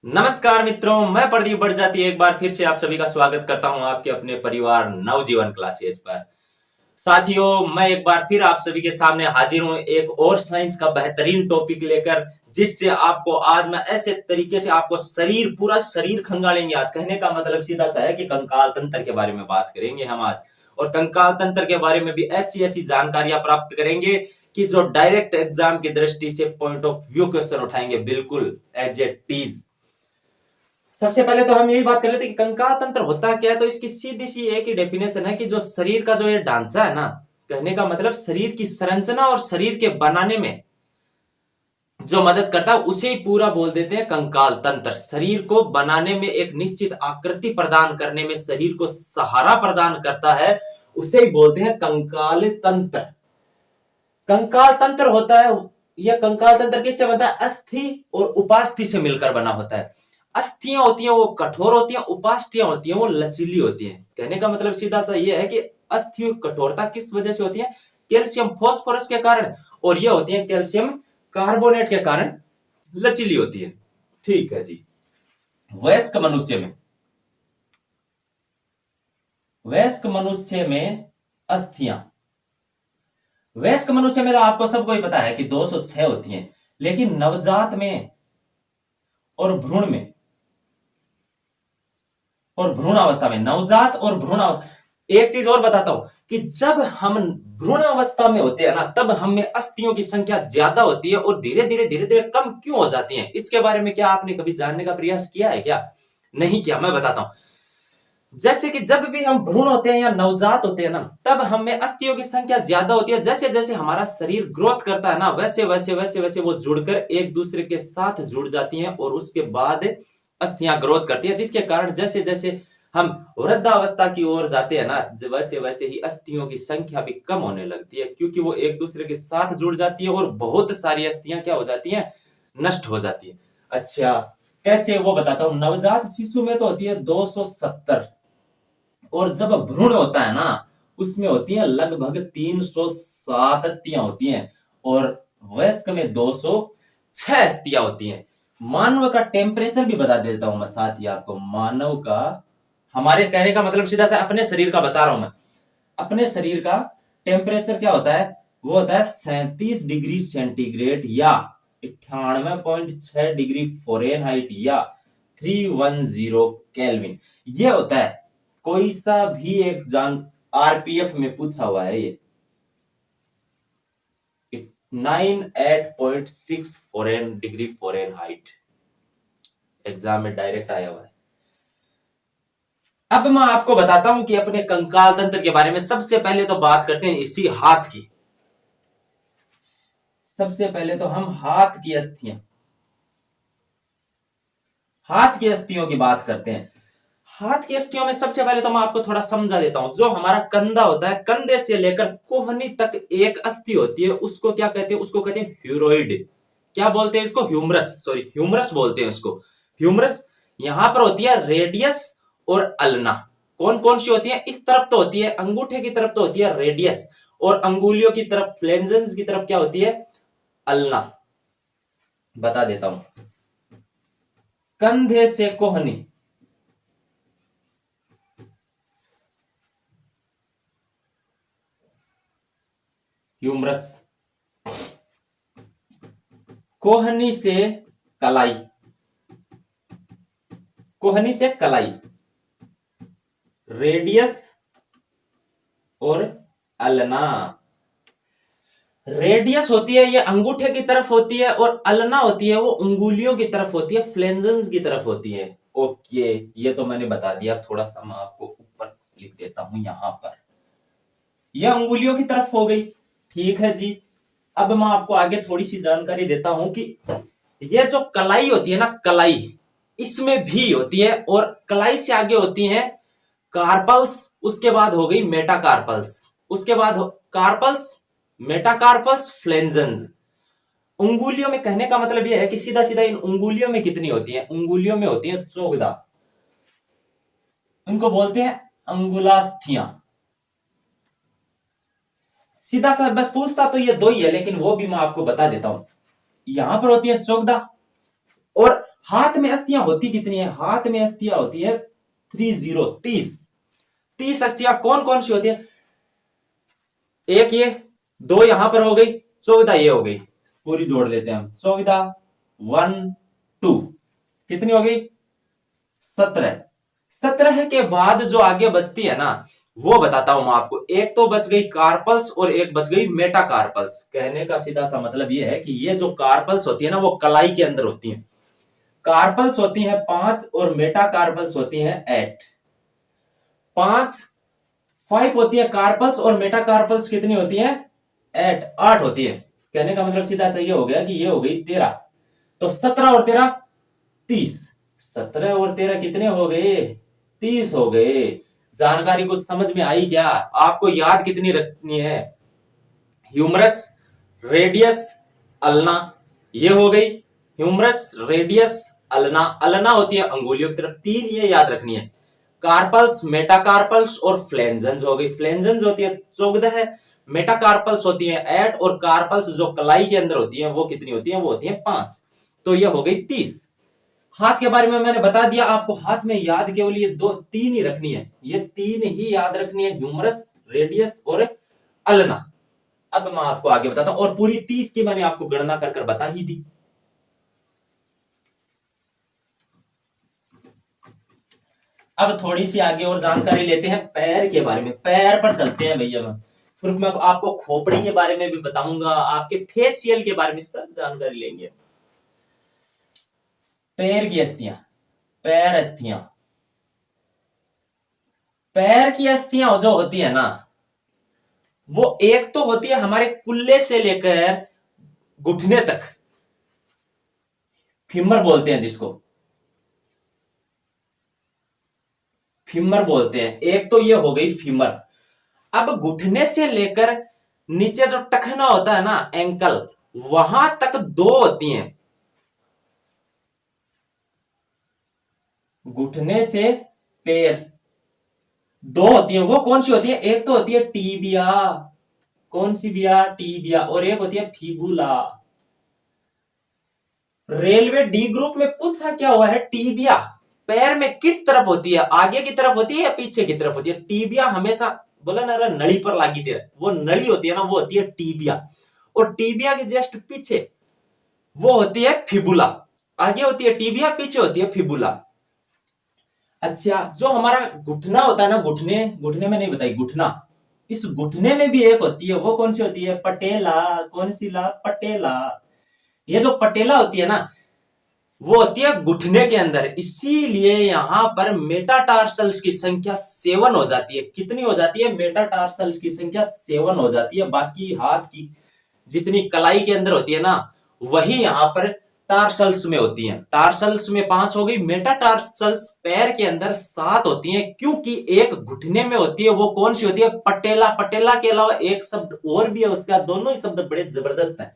नमस्कार मित्रों, मैं प्रदीप बड़जाती एक बार फिर से आप सभी का स्वागत करता हूं आपके अपने परिवार नवजीवन क्लासेज पर। साथियों, मैं एक बार फिर आप सभी के सामने हाजिर हूं एक और साइंस का बेहतरीन टॉपिक लेकर, जिससे आपको आज मैं ऐसे तरीके से आपको पूरा शरीर खंगालेंगे। आज कहने का मतलब सीधा सा है कि कंकाल तंत्र के बारे में बात करेंगे हम आज, और कंकाल तंत्र के बारे में भी ऐसी ऐसी जानकारियां प्राप्त करेंगे कि जो डायरेक्ट एग्जाम की दृष्टि से पॉइंट ऑफ व्यू क्वेश्चन उठाएंगे, बिल्कुल एज ए टीज। सबसे पहले तो हम यही बात कर लेते हैं कि कंकाल तंत्र होता क्या है। तो इसकी सीधी सी एक ही डेफिनेशन है कि जो शरीर का जो ये ढांचा है ना, कहने का मतलब शरीर की संरचना और शरीर के बनाने में जो मदद करता है उसे ही पूरा बोल देते हैं कंकाल तंत्र। शरीर को बनाने में, एक निश्चित आकृति प्रदान करने में, शरीर को सहारा प्रदान करता है, उसे ही बोलते हैं कंकाल तंत्र। कंकाल तंत्र होता है, यह कंकाल तंत्र किससे बनता है? अस्थि और उपास्थि से मिलकर बना होता है। अस्थियां होती हैं वो कठोर होती हैं, उपास्थियां होती हैं वो लचीली होती हैं। कहने का मतलब सीधा सा ये है कि अस्थियों की कठोरता किस वजह से होती है? कैल्शियम फॉस्फोरस के कारण, और ये होती है कैल्शियम कार्बोनेट के कारण लचीली होती है। ठीक है जी। वयस्क मनुष्य में अस्थियां, वयस्क मनुष्य में तो आपको सबको ही पता है कि 206 होती हैं, लेकिन नवजात में और भ्रूण में और भ्रूण अवस्था में, नवजात और भ्रूण अवस्था, एक चीज और बताता हूं कि जब हम भ्रूण अवस्था में होते हैं ना, तब हम में अस्थियों की संख्या ज्यादा होती है और धीरे धीरे कम क्यों हो जाती है। इसके बारे में क्या आपने कभी जानने का प्रयास किया है क्या? नहीं किया? मैं बताता हूं। जैसे कि जब भी हम भ्रूण होते हैं या नवजात होते हैं ना, तब हम में अस्थियों की संख्या ज्यादा होती है। जैसे जैसे हमारा शरीर ग्रोथ करता है ना, वैसे वैसे वैसे वैसे वो जुड़कर एक दूसरे के साथ जुड़ जाती हैं और उसके बाद अस्थियां ग्रोथ करती है, जिसके कारण जैसे जैसे हम वृद्धावस्था की ओर जाते हैं ना, वैसे वैसे ही अस्थियों की संख्या भी कम होने लगती है, क्योंकि वो एक दूसरे के साथ जुड़ जाती है और बहुत सारी अस्थियां क्या हो जाती हैं? नष्ट हो जाती है। अच्छा, कैसे वो बताता हूं। नवजात शिशु में तो होती है 270, और जब भ्रूण होता है ना, उसमें होती है लगभग 307 अस्थियां होती हैं, और वयस्क में 206 अस्थियां होती हैं। मानव का टेम्परेचर भी बता देता हूं मैं साथ ही आपको। मानव का, हमारे कहने का मतलब सीधा सा अपने शरीर का बता रहा हूं मैं। अपने शरीर का टेम्परेचर क्या होता है? वो होता है 37 डिग्री सेंटीग्रेड या 98.6 डिग्री फ़ारेनहाइट या 310 केल्विन। ये होता है। कोई सा भी एक जान आरपीएफ में पूछा हुआ है ये 98.6 डिग्री फ़ारेनहाइट, एग्जाम में डायरेक्ट आया हुआ है। अब मैं आपको बताता हूं कि अपने कंकाल तंत्र के बारे में। सबसे पहले तो बात करते हैं इसी हाथ की। सबसे पहले तो हम हाथ की अस्थियों की बात करते हैं। हाथ की अस्थियों में सबसे पहले तो मैं आपको थोड़ा समझा देता हूं। जो हमारा कंधा होता है, कंधे से लेकर कोहनी तक एक अस्थि होती है, उसको क्या कहते हैं? उसको कहते हैं ह्यूरोइड। क्या बोलते हैं इसको? ह्यूमरस, सॉरी ह्यूमरस बोलते हैं इसको। ह्यूमरस। यहां पर होती है रेडियस और अल्ना। कौन कौन सी होती है? इस तरफ तो होती है, अंगूठे की तरफ तो होती है रेडियस, और अंगुलियों की तरफ, फ्लेंजेंस की तरफ क्या होती है? अल्ना। बता देता हूं। कंधे से कोहनी, ह्यूमरस। कोहनी से कलाई, कोहनी से कलाई, रेडियस और अल्ना। रेडियस होती है ये अंगूठे की तरफ होती है, और अल्ना होती है वो अंगुलियों की तरफ होती है, फ्लेंजेंस की तरफ होती है। ओके, ये तो मैंने बता दिया। थोड़ा सा मैं आपको ऊपर लिख देता हूं यहां पर। यह अंगुलियों की तरफ हो गई। ठीक है जी। अब मैं आपको आगे थोड़ी सी जानकारी देता हूं कि यह जो कलाई होती है ना, कलाई इसमें भी होती है, और कलाई से आगे होती है कार्पल्स, उसके बाद हो गई मेटाकार्पल्स, उसके बाद कार्पल्स, मेटाकार्पल्स, फ्लेंजेंस। उंगुलियों में कहने का मतलब यह है कि सीधा सीधा इन उंगुलियों में कितनी होती है? उंगुलियों में होती है 14। इनको बोलते हैं अंगुलास्थियां। सीधा सा बस पूछता तो ये दो ही है, लेकिन वो भी मैं आपको बता देता हूं। यहां पर होती है 14, और हाथ में अस्थियां होती कितनी है? हाथ में अस्थियां होती है 30। 30 अस्थियां कौन कौन सी होती है? एक ये, दो यहां पर हो गई, 14 ये हो गई, पूरी जोड़ लेते हैं हम। 14 1 2 कितनी हो गई? 17। 17 के बाद जो आगे बचती है ना, वो बताता हूं मैं आपको। एक तो बच गई कार्पल्स और एक बच गई मेटाकार्पल्स। कहने का सीधा सा मतलब ये है कि ये जो कार्पल्स होती है ना, वो कलाई के अंदर होती है। कार्पल्स होती है 5 और मेटाकार्पल्स होती है 8। 5 होती है कार्पल्स और मेटाकार्पल्स कितनी होती है? 8 होती है। कहने का मतलब सीधा सा ये हो गया कि ये हो गई 13। तो 17 और 13 30। 17 और 13 कितने हो गए? 30 हो गए। जानकारी को समझ में आई क्या? आपको याद कितनी रखनी है? ह्यूमरस, रेडियस, अल्ना, ये हो गई। Humerus, radius, ulna. अल्ना होती है अंगुलियों की तरफ, 3 ये याद रखनी है। कार्पल्स, मेटाकार्पल्स और फ्लेंजेंस हो गई। फ्लेंजेंस होती है 14 है, मेटाकार्पल्स होती है 8 और कार्पल्स जो कलाई के अंदर होती है वो कितनी होती है? वो होती है 5। तो ये हो गई 30। हाथ के बारे में मैंने बता दिया आपको। हाथ में याद केवल ये 3 ही रखनी है, ये 3 ही याद रखनी है, ह्यूमरस, रेडियस और अल्ना। अब मैं आपको आगे बताता हूं, और पूरी 30 की मैंने आपको गणना कर कर बता ही दी। अब थोड़ी सी आगे और जानकारी लेते हैं पैर के बारे में। पैर पर चलते हैं भैया। फिर मैं आपको खोपड़ी के बारे में भी बताऊंगा, आपके फेसियल के बारे में सब जानकारी लेंगे। पैर की अस्थियां, पैर अस्थियां, पैर की अस्थियां जो होती है ना, वो एक तो होती है हमारे कुल्ले से लेकर घुटने तक, फीमर बोलते हैं जिसको, फीमर बोलते हैं। एक तो ये हो गई फीमर। अब घुटने से लेकर नीचे जो टखना होता है ना, एंकल, वहां तक 2 होती हैं। घुटने से पैर 2 होती है। वो कौन सी होती है? एक तो होती है टीबिया। कौन सी बिया? टीबिया। और एक होती है फिबुला। रेलवे डी ग्रुप में पूछा क्या हुआ है? टीबिया पैर में किस तरफ होती है? आगे की तरफ होती है या पीछे की तरफ होती है? टीबिया हमेशा, बोला ना, नली पर लागी दे, वो नली होती है ना, वो होती है टीबिया। और टीबिया के जस्ट पीछे वो होती है फिबुला। आगे होती है टीबिया, पीछे होती है फिबुला। अच्छा, जो हमारा घुटना होता है ना, घुटने, घुटने में नहीं बताई, घुटना, इस घुटने में भी एक होती है। वो कौन सी होती है? पटेला। कौन सी ला? पटेला। ये जो पटेला होती है ना, वो होती है घुटने के अंदर। इसीलिए यहां पर मेटाटार्सल्स की संख्या 7 हो जाती है। कितनी हो जाती है? मेटाटार्सल्स की संख्या 7 हो जाती है। बाकी हाथ की जितनी कलाई के अंदर होती है ना, वही यहां पर टार्सल्स में होती है। टार्सल्स में 5 हो गई, मेटाटार्सल्स पैर के अंदर 7 होती हैं, क्योंकि एक घुटने में होती है। वो कौन सी होती है? पटेला। पटेला के अलावा एक शब्द और भी है उसका, दोनों ही शब्द बड़े जबरदस्त हैं।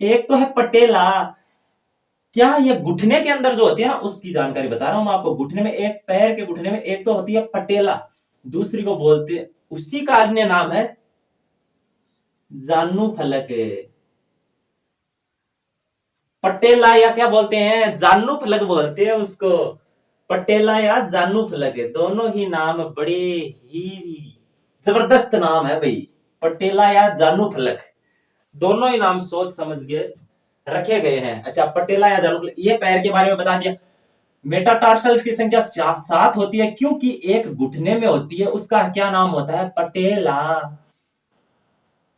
एक तो है पटेला, क्या ये घुटने के अंदर जो होती है ना, उसकी जानकारी बता रहा हूं मैं आपको। घुटने में एक, पैर के घुटने में एक तो होती है पटेला, दूसरी को बोलते हैं, उसी का अन्य नाम है जानू फलक। पटेला या क्या बोलते हैं? जानू फलक बोलते हैं उसको। पटेला या जानू फलक, दोनों ही नाम बड़े ही जबरदस्त नाम है भाई। पटेला या जानू फलक, दोनों ही नाम सोच समझ के रखे गए हैं। अच्छा, पटेला या जानू फलक, ये पैर के बारे में बता दिया। मेटाटार्सल्स की संख्या 7 होती है, क्योंकि एक घुटने में होती है, उसका क्या नाम होता है? पटेला।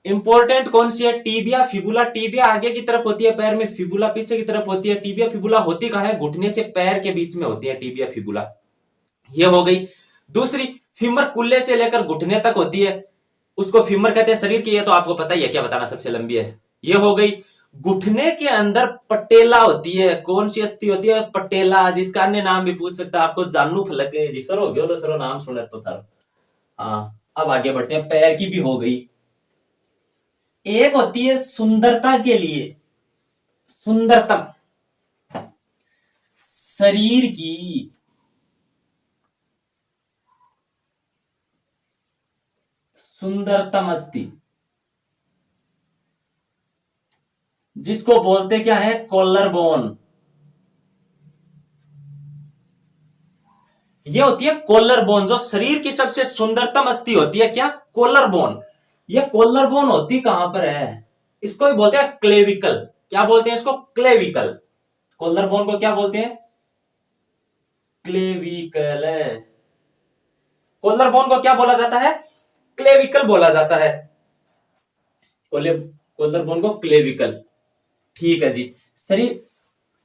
इंपॉर्टेंट कौन सी है? Tibia, fibula. टीबिया आगे की तरफ होती है पैर में, फिबुला पीछे की तरफ होती है। टीबिया फिबुला होती कहां है? घुटने से पैर के बीच में होती है टीबिया फिबुला। ये हो गई। दूसरी, फीमर कुल्ले से लेकर घुटने तक होती है, उसको फीमर कहते हैं शरीर की। ये तो आपको पता ही है, क्या बताना, सबसे लंबी है। ये हो गई। घुटने के अंदर पटेला होती है। कौन सी अस्थि होती है? पटेला, जिसका अन्य नाम भी पूछ सकता है आपको, जानू फलक जी। सरो गयो सरो नाम सुने तो था। हाँ, अब आगे बढ़ते हैं। पैर की भी हो गई। एक होती है सुंदरता के लिए, सुंदरतम, शरीर की सुंदरतम अस्थि, जिसको बोलते क्या है? Collarbone. ये होती है कोलर बोन, जो शरीर की सबसे सुंदरतम अस्थि होती है, क्या? Collarbone. ये कोलर बोन होती कहां पर है? इसको भी बोलते हैं क्लेविकल। क्या बोलते हैं इसको? क्लेविकल। कोलर बोन को क्या बोलते हैं? क्लेविकल है। कोलर बोन को क्या बोला जाता है? क्लेविकल बोला जाता है। कोलर बोन को क्लेविकल। ठीक है जी। शरीर,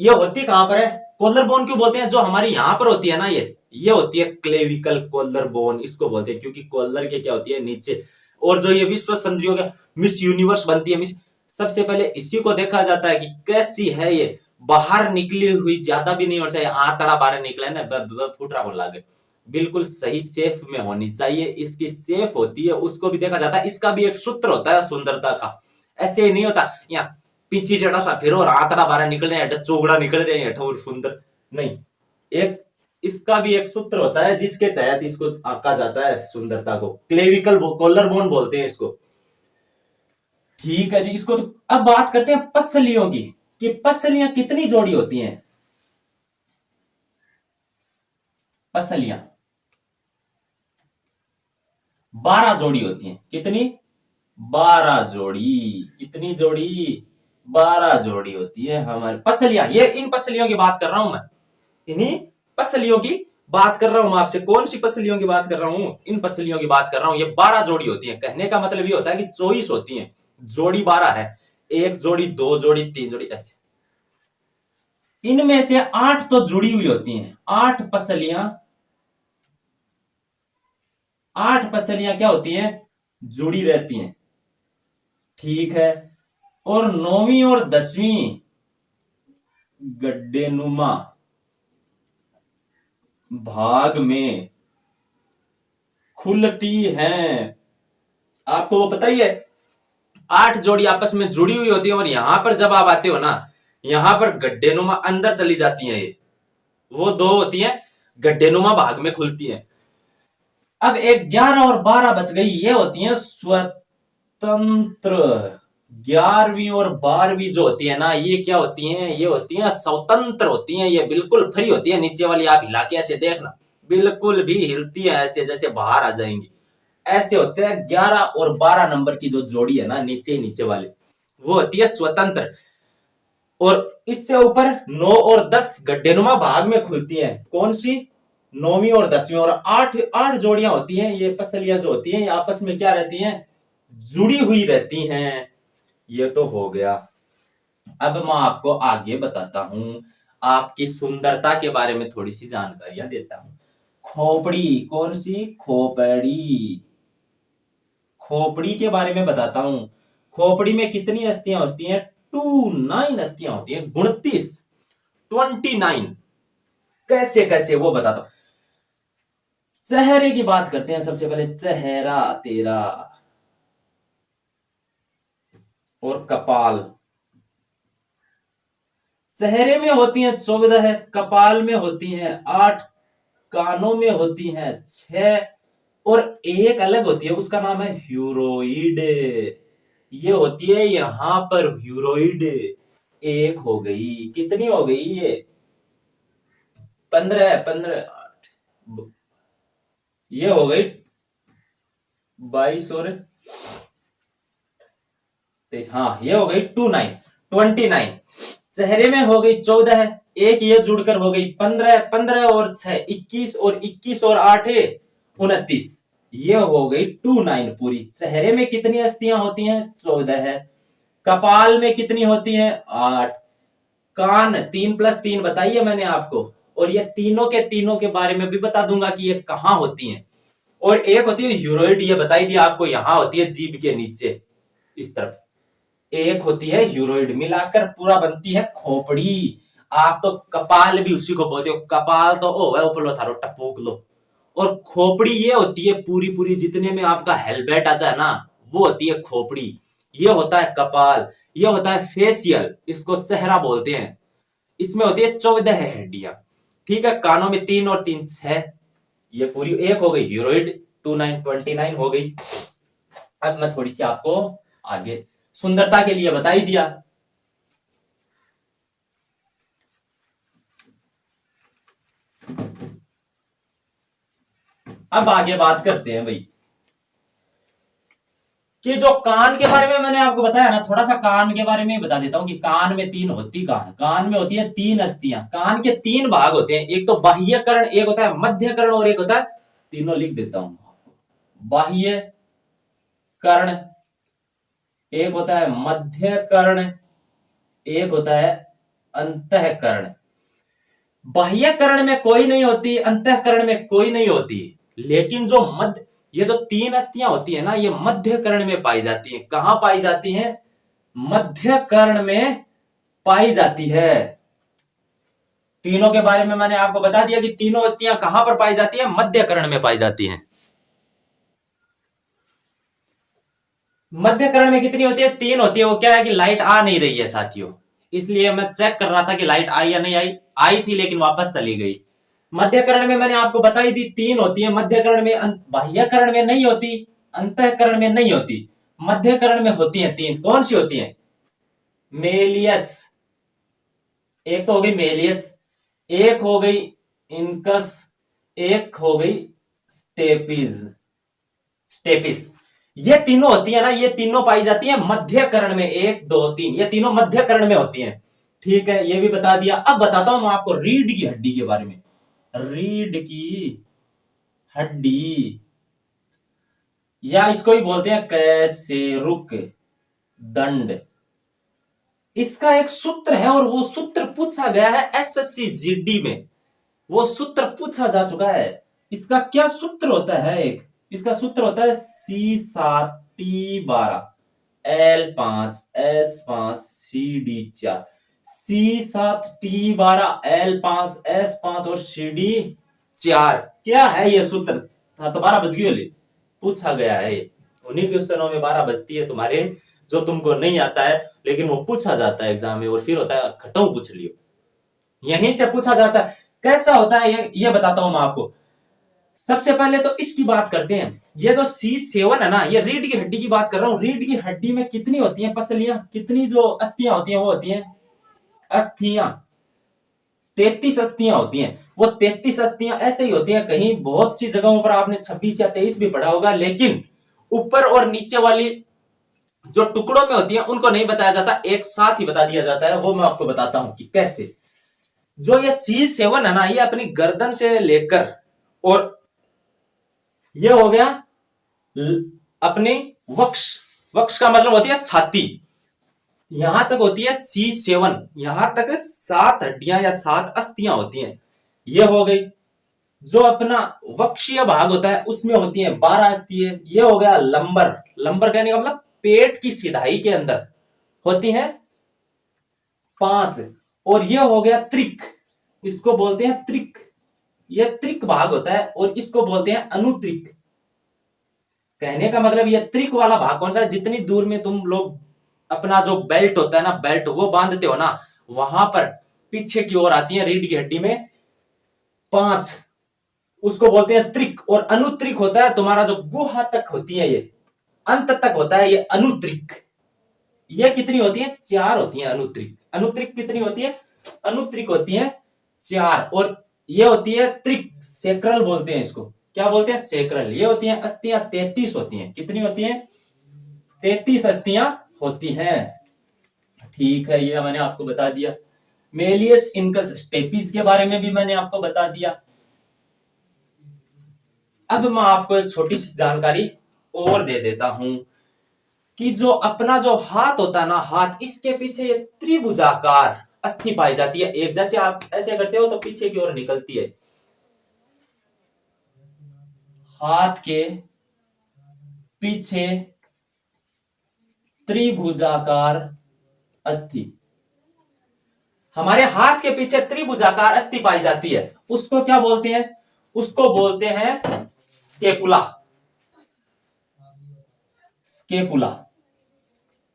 ये होती कहां पर है? कोलर बोन क्यों बोलते हैं? जो हमारी यहां पर होती है ना, ये होती है क्लेविकल कोलर बोन, इसको बोलते हैं, क्योंकि कोलर के क्या होती है? नीचे। और जो ये विश्व सुंदरियों का मिस यूनिवर्स बनती है, मिस, सबसे पहले इसी को देखा जाता है कि कैसी है ये, बाहर निकली हुई, ज्यादा भी नहीं होना चाहिए, आंतड़ा बाहर निकला है ना, फुट रहा बोला गया, बिल्कुल सही शेप में होनी चाहिए। इसकी शेप होती है, उसको भी देखा जाता है। इसका भी एक सूत्र होता है सुंदरता का। ऐसे ही नहीं होता यहाँ पीछे जड़ा सा फिर और आंतड़ा बाहर निकल रहे हैं, चोगड़ा निकल रहे हैं और सुंदर नहीं। एक इसका भी एक सूत्र होता है जिसके तहत इसको आंका जाता है सुंदरता को। क्लेविकल कोलर बोन बोलते हैं इसको। ठीक है जी। इसको तो अब बात करते हैं पसलियों की, कि पसलियां कितनी जोड़ी होती हैं? पसलियां 12 जोड़ी होती हैं। कितनी? 12 जोड़ी। कितनी जोड़ी? 12 जोड़ी होती है हमारी पसलियां। ये इन पसलियों की बात कर रहा हूं मैं, इन्हीं पसलियों की बात कर रहा हूं मैं आपसे। कौन सी पसलियों की बात कर रहा हूं? इन पसलियों की बात कर रहा हूं। ये 12 जोड़ी होती है। कहने का मतलब ये होता है कि 24 होती है, जोड़ी 12 है। एक जोड़ी, दो जोड़ी, तीन जोड़ी, ऐसे। इनमें से 8 तो जुड़ी हुई होती हैं। 8 पसलियां, 8 पसलियां क्या होती हैं? जुड़ी रहती हैं। ठीक है। और 9वीं और 10वीं गड्ढेनुमा भाग में खुलती हैं। आपको वो पता ही है, 8 जोड़ी आपस में जुड़ी हुई होती है, और यहां पर जब आप आते हो ना, यहां पर गड्ढेनुमा अंदर चली जाती हैं। ये वो दो होती हैं, गड्ढेनुमा भाग में खुलती हैं। अब एक 11 और 12 बच गई, ये होती हैं स्वतंत्र। 11वीं और 12वीं जो होती है ना, ये क्या होती हैं? ये होती हैं स्वतंत्र होती हैं। ये बिल्कुल फ्री होती है। नीचे वाली आप हिला के ऐसे देखना, बिल्कुल भी हिलती है ऐसे जैसे बाहर आ जाएंगी। ऐसे होते हैं 11 और 12 नंबर की जो जोड़ी है ना, नीचे नीचे वाली, वो होती है स्वतंत्र। और इससे ऊपर 9 और 10 गड्ढेनुमा भाग में खुलती हैं। कौन सी? 9वीं और 10वीं। और 8 8 जोड़ियां होती हैं। ये पसलियां जो होती हैं, ये आपस में क्या रहती हैं? जुड़ी हुई रहती हैं। ये तो हो गया। अब मैं आपको आगे बताता हूं, आपकी सुंदरता के बारे में थोड़ी सी जानकारियां देता हूं। खोपड़ी। कौन सी? खोपड़ी। खोपड़ी के बारे में बताता हूं। खोपड़ी में कितनी अस्थियां होती हैं? 29 अस्थियां होती हैं। 29। कैसे कैसे वो बताता हूं। चेहरे की बात करते हैं सबसे पहले। चेहरा तेरा और कपाल। चेहरे में होती हैं 14 है, कपाल में होती हैं 8, कानों में होती हैं 6, और एक अलग होती है, उसका नाम है ह्यूरोइड। ये होती है यहां पर ह्यूरोइड। एक हो गई। कितनी हो गई ये? 15, 15, 8, ये हो गई 22 और 23। हाँ, ये हो गई 29। चेहरे में हो गई 14 है, एक ये जुड़कर हो गई 15, 15 और 6 21, और 21 और 8 29। ये हो गई 29 पूरी। चेहरे में कितनी अस्थियां होती हैं? 14 है। कपाल में कितनी होती हैं? 8। कान 3+3 बताइए मैंने आपको, और ये तीनों के तीनों के बारे में भी बता दूंगा कि ये कहां होती हैं। और एक होती है यूरोइड, ये बताई दिया आपको, यहां होती है जीभ के नीचे इस तरफ। एक होती है यूरोइड, मिलाकर पूरा बनती है खोपड़ी। आप तो कपाल भी उसी को बोलते हो। कपाल तो ओ है ऊपर लो थारो टपूक लो। और खोपड़ी ये होती है पूरी पूरी, जितने में आपका हेलमेट आता है ना, वो होती है खोपड़ी। ये होता है कपाल। ये होता है फेसियल, इसको चेहरा बोलते हैं। इसमें होती है 14 हड्डियां। ठीक है। कानों में 3 और 3 6। ये पूरी एक हो गई यूरोइड। 29 हो गई। अब मैं थोड़ी सी आपको आगे सुंदरता के लिए बता ही दिया। अब आगे बात करते हैं भाई कि जो कान के बारे में मैंने आपको बताया ना, थोड़ा सा कान के बारे में बता देता हूं कि कान में तीन होती कहां है। कान में होती है तीन अस्थियां। कान के तीन भाग होते हैं, एक तो बाह्य कर्ण, एक होता है मध्य कर्ण और एक होता है, तीनों लिख देता हूं, बाह्य कर्ण, एक होता है मध्य कर्ण, एक होता है अंतःकरण। बाह्य कर्ण में कोई नहीं होती, अंतःकरण में कोई नहीं होती, लेकिन जो मध्य, ये जो तीन अस्थियां होती है ना, ये मध्य कर्ण में पाई जाती है। कहां पाई जाती है? मध्य कर्ण में पाई जाती है। तीनों के बारे में मैंने आपको बता दिया कि तीनों अस्थियां कहां पर पाई जाती है? मध्य कर्ण में पाई जाती हैं। मध्य कर्ण में कितनी होती है? तीन होती है। वो क्या है कि लाइट आ नहीं रही है साथियों, इसलिए मैं चेक कर रहा था कि लाइट आई या नहीं आई। आई थी लेकिन वापस चली गई। मध्य कर्ण में मैंने आपको बताई दी तीन होती है। मध्य कर्ण में, बाह्य कर्ण में नहीं होती, अंतःकरण में नहीं होती, मध्य कर्ण में होती है तीन। कौन सी होती है? मेलियस, एक तो हो गई मेलियस, एक हो गई इनकस, एक हो गई स्टेपिस। स्टेपिस, ये तीनों होती है ना, ये तीनों पाई जाती है मध्य कर्ण में। एक दो तीन, ये तीनों मध्य कर्ण में होती हैं। ठीक है, ये भी बता दिया। अब बताता हूं मैं आपको रीढ़ की हड्डी के बारे में। रीढ़ की हड्डी, या इसको ही बोलते हैं कैसेरुक दंड। इसका एक सूत्र है और वो सूत्र पूछा गया है एसएससी जीडी में। वो सूत्र पूछा जा चुका है। इसका क्या सूत्र होता है? एक इसका सूत्र होता है C7T12L5S5CD4। C7T12L5S5 और CD4, क्या है ये सूत्र? हाँ, तो 12 बज गई होली, पूछा गया है। उन्हीं क्वेश्चनों में 12 बजती है तुम्हारे, जो तुमको नहीं आता है लेकिन वो पूछा जाता है एग्जाम में, और फिर होता है खटाऊ पूछ लियो, यहीं से पूछा जाता है। कैसा होता है ये बताता हूं मैं आपको। सबसे पहले तो इसकी बात करते हैं। ये जो C7 है ना, ये रीढ़ की हड्डी की बात कर रहा हूं। रीढ़ की हड्डी में कितनी होती हैं पसलियां, कितनी जो अस्थियां होती हैं वो होती हैं अस्थियां, 33 अस्थियां होती हैं। वो 33 अस्थियां ऐसे ही होती हैं। कहीं बहुत सी जगहों पर आपने 26 या 23 भी पढ़ा होगा, लेकिन ऊपर और नीचे वाली जो टुकड़ों में होती हैं उनको नहीं बताया जाता, एक साथ ही बता दिया जाता है। वो मैं आपको बताता हूं कि कैसे। जो ये C7 है ना, ये अपनी गर्दन से लेकर, और ये हो गया अपनी वक्ष, वक्ष का मतलब होती है छाती, यहां तक होती है C7। यहां तक 7 हड्डियां या 7 अस्थियां होती हैं। ये हो गई। जो अपना वक्षीय भाग होता है उसमें होती है 12 अस्थियां। ये हो गया लंबर। लंबर कहने का मतलब पेट की सिधाई के अंदर होती है 5। और ये हो गया त्रिक, इसको बोलते हैं त्रिक। ये त्रिक भाग होता है और इसको बोलते हैं अनुत्रिक। कहने का मतलब ये त्रिक वाला भाग कौन सा है? जितनी दूर में तुम लोग अपना जो बेल्ट होता है ना, बेल्ट वो बांधते हो ना, वहां पर पीछे की ओर आती है रीढ़ की हड्डी में 5, उसको बोलते हैं त्रिक। और अनुत्रिक होता है तुम्हारा जो गुहा तक होती है, ये अंत तक होता है, ये अनुत्रिक। ये कितनी होती है? 4 होती है अनुत्रिक। अनुत्रिक कितनी होती है? अनुत्रिक होती है 4। और ये होती है त्रिक, सेक्रल बोलते हैं इसको। क्या बोलते हैं? सेक्रल। ये होती हैं अस्थियां 33 होती हैं। कितनी होती हैं? 33 अस्थियां होती हैं। ठीक है, ये मैंने आपको बता दिया। मेलियस इनकस स्टेपिस के बारे में भी मैंने आपको बता दिया। अब मैं आपको एक छोटी सी जानकारी और दे देता हूं कि जो अपना जो हाथ होता है ना, हाथ, इसके पीछे ये त्रिभुजाकार अस्थि पाई जाती है। एक जैसे आप ऐसे करते हो तो पीछे की ओर निकलती है। हाथ के पीछे त्रिभुजाकार अस्थि, हमारे हाथ के पीछे त्रिभुजाकार अस्थि पाई जाती है। उसको क्या बोलते हैं? उसको बोलते हैं स्केपुला। स्केपुला,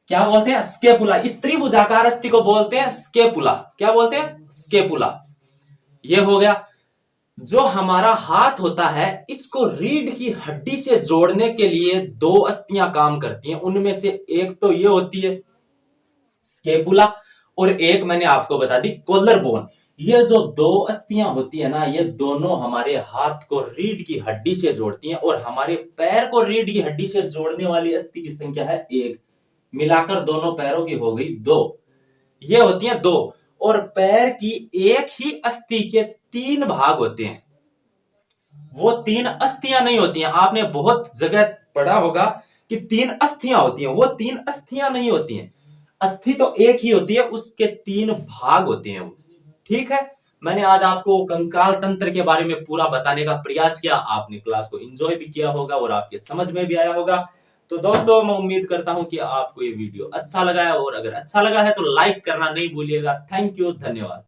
क्या बोलते हैं? स्केपुला। इस त्रिभुजाकार अस्थि को बोलते हैं स्केपुला। क्या बोलते हैं? स्केपुला। ये हो गया। जो हमारा हाथ होता है, इसको रीढ़ की हड्डी से जोड़ने के लिए 2 अस्थियां काम करती हैं। उनमें से एक तो ये होती है स्केपुला, और एक मैंने आपको बता दी कॉलर बोन। ये जो दो अस्थियां होती है ना, ये दोनों हमारे हाथ को रीढ़ की हड्डी से जोड़ती हैं और हमारे पैर को रीढ़ की हड्डी से जोड़ने वाली अस्थि की संख्या है 1। मिलाकर दोनों पैरों की हो गई 2। ये होती हैं 2। और पैर की एक ही अस्थि के 3 भाग होते हैं, वो 3 अस्थियां नहीं होती हैं। आपने बहुत जगह पढ़ा होगा कि 3 अस्थियां होती हैं, वो 3 अस्थियां नहीं होती हैं। अस्थि तो एक ही होती है, उसके 3 भाग होते हैं। ठीक है, मैंने आज आपको कंकाल तंत्र के बारे में पूरा बताने का प्रयास किया। आपने क्लास को एंजॉय भी किया होगा और आपके समझ में भी आया होगा। तो दोस्तों, मैं उम्मीद करता हूं कि आपको ये वीडियो अच्छा लगा है, और अगर अच्छा लगा है तो लाइक करना नहीं भूलिएगा। थैंक यू, धन्यवाद।